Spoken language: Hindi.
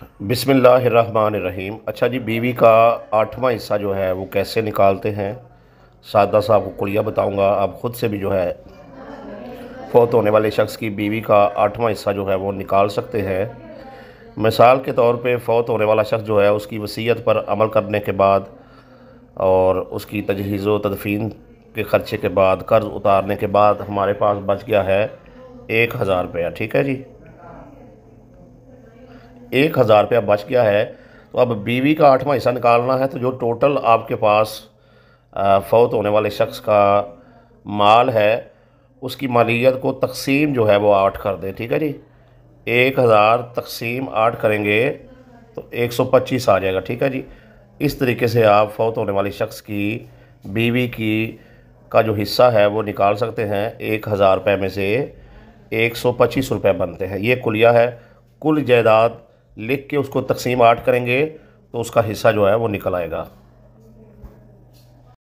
बिस्मिल्लाहिर्रहमानिर्रहीम। अच्छा जी, बीवी का 8वां हिस्सा जो है वो कैसे निकालते हैं, सादा सा आपको कुलिया बताऊंगा। आप ख़ुद से भी जो है फ़ौत होने वाले शख्स की बीवी का 8वां हिस्सा जो है वो निकाल सकते हैं। मिसाल के तौर पे फ़ौत होने वाला शख्स जो है उसकी वसीयत पर अमल करने के बाद और उसकी तजहीज़ व तदफ़ीन के ख़र्चे के बाद, कर्ज़ उतारने के बाद हमारे पास बच गया है 1000 रुपया। ठीक है जी, 1000 रुपया बच गया है। तो अब बीवी का 8वां हिस्सा निकालना है। तो जो टोटल आपके पास फ़ौत होने वाले शख्स का माल है उसकी मालियत को तकसीम जो है वो 8 कर दें। ठीक है जी, 1000 तकसीम 8 करेंगे तो 125 आ जाएगा। ठीक है जी, इस तरीके से आप फ़ौत होने वाले शख्स की बीवी की का जो हिस्सा है वो निकाल सकते हैं। 1000 रुपये में से 125 रुपये बनते हैं। ये कुलिया है। कुल जायदाद लिख के उसको तकसीम 8 करेंगे तो उसका हिस्सा जो है वो निकल आएगा।